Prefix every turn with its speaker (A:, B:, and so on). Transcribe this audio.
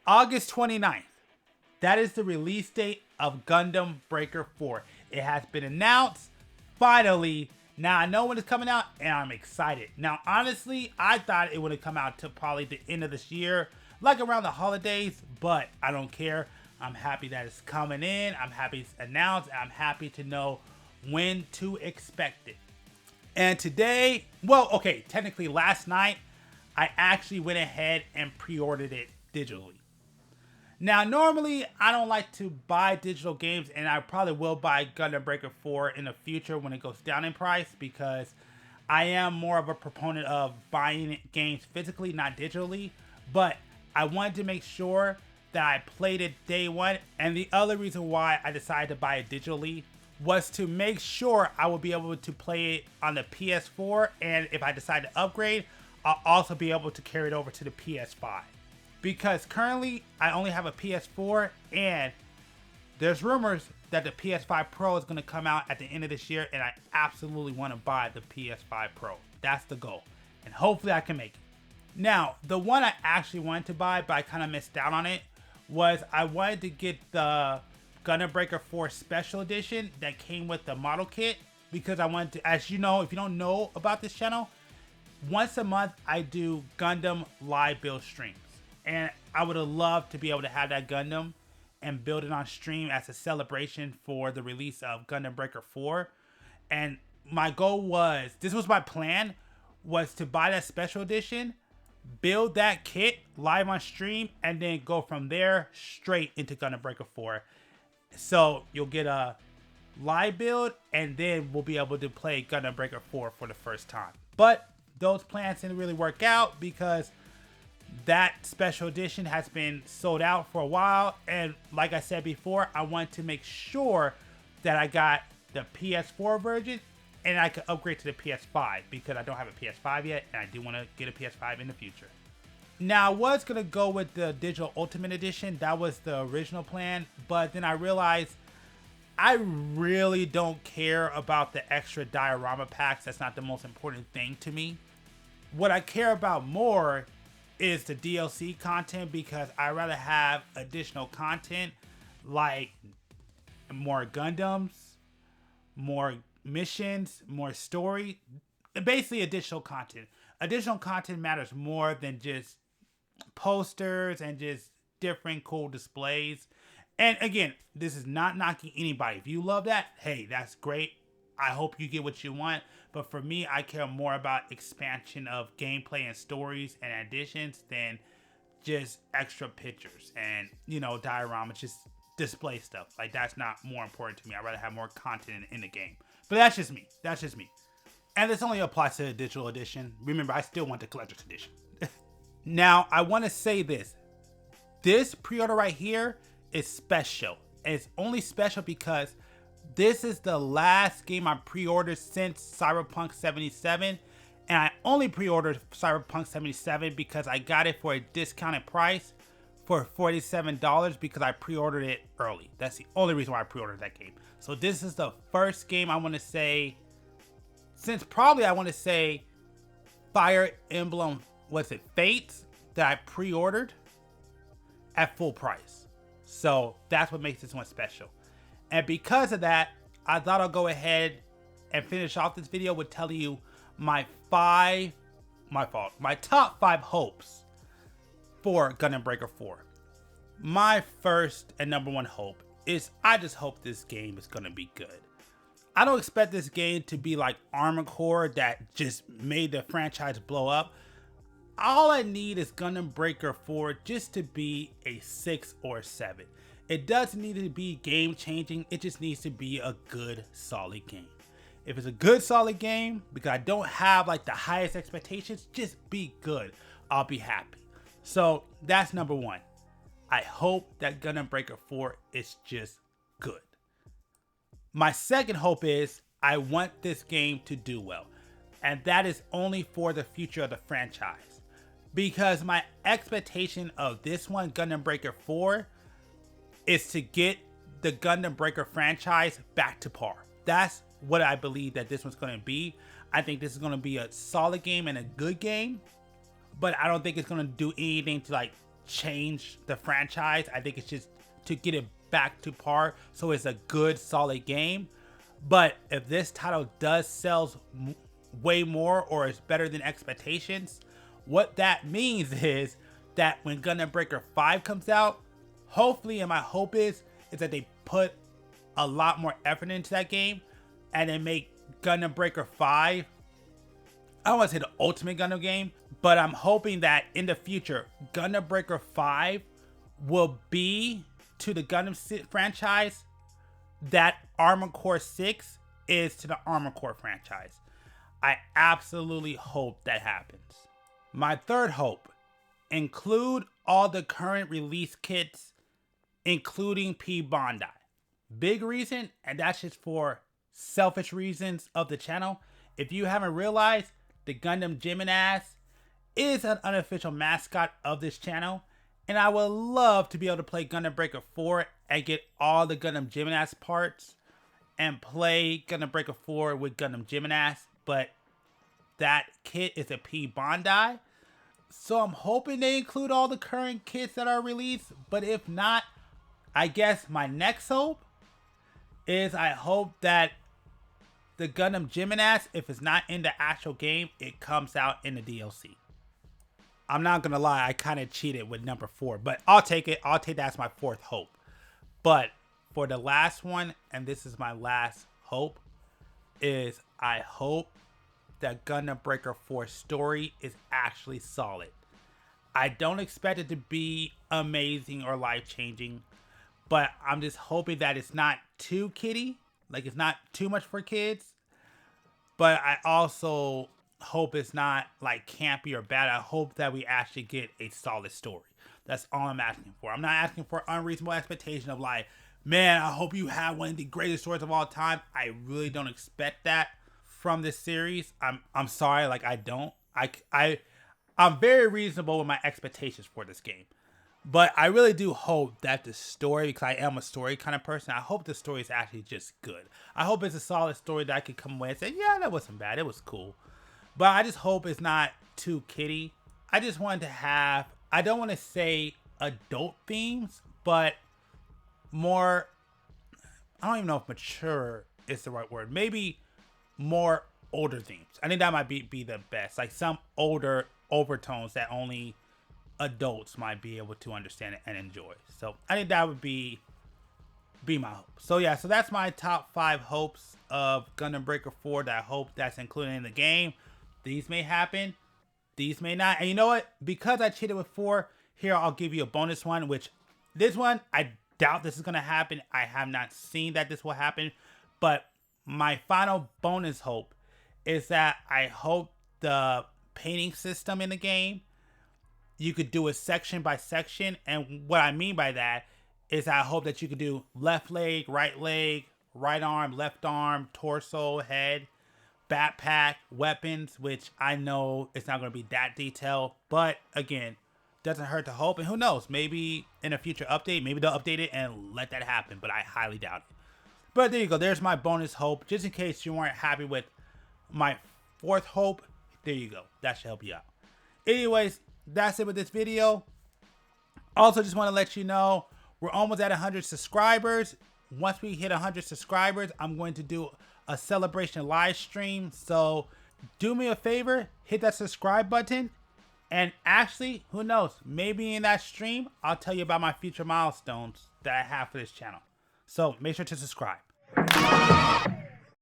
A: August 29th. That is the release date of Gundam Breaker 4. It has been announced. Finally. Now I know when it's coming out and I'm excited. Now, honestly, I thought it would have come out to probably the end of this year, like around the holidays, but I don't care. I'm happy that it's coming in. I'm happy it's announced. I'm happy to know when to expect it. And today, well, okay, technically last night, I actually went ahead and pre-ordered it digitally. Now, normally, I don't like to buy digital games, and I probably will buy Gundam Breaker 4 in the future when it goes down in price, because I am more of a proponent of buying games physically, not digitally. But I wanted to make sure that I played it day one, and the other reason why I decided to buy it digitally was to make sure I would be able to play it on the PS4, and if I decide to upgrade, I'll also be able to carry it over to the PS5. Because currently, I only have a PS4, and there's rumors that the PS5 Pro is going to come out at the end of this year, and I absolutely want to buy the PS5 Pro. That's the goal, and hopefully I can make it. Now, the one I actually wanted to buy, but I kind of missed out on it, was I wanted to get the Gundam Breaker 4 Special Edition that came with the model kit, because I wanted to, as you know, if you don't know about this channel, once a month I do Gundam live build streams. And I would have loved to be able to have that Gundam and build it on stream as a celebration for the release of Gundam Breaker 4. And my goal was, this was my plan, was to buy that special edition, build that kit live on stream, and then go from there straight into Gundam Breaker 4. So you'll get a live build, and then we'll be able to play Gundam Breaker 4 for the first time. But those plans didn't really work out, because that special edition has been sold out for a while, and like I said before, I want to make sure that I got the PS4 version and I could upgrade to the PS5, because I don't have a PS5 yet, and I do want to get a PS5 in the future. Now, I was going to go with the Digital Ultimate Edition. That was the original plan, but then I realized I really don't care about the extra diorama packs. That's not the most important thing to me. What I care about more is the DLC content, because I rather have additional content like more Gundams, more missions, more story, basically additional content. Additional content matters more than just posters and just different cool displays. And again, this is not knocking anybody. If you love that, hey, that's great. I hope you get what you want. But for me, I care more about expansion of gameplay and stories and additions than just extra pictures and, you know, dioramas, just display stuff. Like, that's not more important to me. I'd rather have more content in the game. But that's just me. That's just me. And this only applies to the digital edition. Remember, I still want the collector's edition. Now, I want to say this. This pre-order right here is special. And it's only special because this is the last game I pre-ordered since Cyberpunk 77, and I only pre-ordered Cyberpunk 77 because I got it for a discounted price for $47 because I pre-ordered it early. That's the only reason why I pre-ordered that game. So this is the first game I want to say, since probably I want to say Fire Emblem, what's it, Fates, that I pre-ordered at full price. So that's what makes this one special. And because of that, I thought I'll go ahead and finish off this video with telling you my top 5 hopes for Gundam Breaker 4. My first and number one hope is I just hope this game is going to be good. I don't expect this game to be like Armored Core that just made the franchise blow up. All I need is Gundam Breaker 4 just to be a 6 or 7. It doesn't need to be game changing. It just needs to be a good, solid game. If it's a good, solid game, because I don't have like the highest expectations, just be good. I'll be happy. So that's number one. I hope that Gundam Breaker 4 is just good. My second hope is I want this game to do well. And that is only for the future of the franchise. Because my expectation of this one, Gundam Breaker 4, is to get the Gundam Breaker franchise back to par. That's what I believe that this one's going to be. I think this is going to be a solid game and a good game, but I don't think it's going to do anything to like change the franchise. I think it's just to get it back to par so it's a good, solid game. But if this title does sells way more or is better than expectations, what that means is that when Gundam Breaker 5 comes out, hopefully, and my hope is that they put a lot more effort into that game and then make Gundam Breaker 5, I don't want to say the ultimate Gundam game, but I'm hoping that in the future, Gundam Breaker 5 will be to the Gundam franchise that Armored Core 6 is to the Armored Core franchise. I absolutely hope that happens. My third hope, include all the current release kits, including P Bandai. Big reason, and that's just for selfish reasons of the channel. If you haven't realized, the Gundam Gemini is an unofficial mascot of this channel, and I would love to be able to play Gundam Breaker 4 and get all the Gundam Gemini parts and play Gundam Breaker 4 with Gundam Gemini, but that kit is a P Bandai. So I'm hoping they include all the current kits that are released, but if not, I guess my next hope is I hope that the Gundam Gemini, if it's not in the actual game, it comes out in the DLC. I'm not gonna lie, I kind of cheated with number 4, but I'll take it. I'll take that as my fourth hope. But for the last one, and this is my last hope, is I hope that Gundam Breaker 4 story is actually solid. I don't expect it to be amazing or life-changing, but I'm just hoping that it's not too kiddie, like it's not too much for kids. But I also hope it's not like campy or bad. I hope that we actually get a solid story. That's all I'm asking for. I'm not asking for unreasonable expectation of like, man, I hope you have one of the greatest stories of all time. I really don't expect that from this series. I'm sorry, like I don't. I'm very reasonable with my expectations for this game. But I really do hope that the story, because I am a story kind of person, I hope the story is actually just good. I hope it's a solid story that I could come away and say, yeah, that wasn't bad. It was cool. But I just hope it's not too kiddie. I just wanted to have, I don't want to say adult themes, but more, I don't even know if mature is the right word. Maybe more older themes. I think that might be the best. Like some older overtones that only adults might be able to understand it and enjoy. So I think that would be my hope. So yeah, so that's my top 5 hopes of Gundam Breaker 4 that I hope that's included in the game. These may happen, these may not. And you know what? Because I cheated with 4, here I'll give you a bonus one, which this one, I doubt this is going to happen. I have not seen that this will happen. But my final bonus hope is that I hope the painting system in the game, you could do it section by section. And what I mean by that is I hope that you could do left leg, right arm, left arm, torso, head, backpack, weapons, which I know it's not going to be that detailed. But again, doesn't hurt to hope. And who knows, maybe in a future update, maybe they'll update it and let that happen. But I highly doubt it. But there you go. There's my bonus hope. Just in case you weren't happy with my 4th hope, there you go. That should help you out. Anyways, that's it with this video. Also, just want to let you know, we're almost at 100 subscribers. Once we hit 100 subscribers, I'm going to do a celebration live stream. So do me a favor, hit that subscribe button. And actually, who knows, maybe in that stream, I'll tell you about my future milestones that I have for this channel. So make sure to subscribe.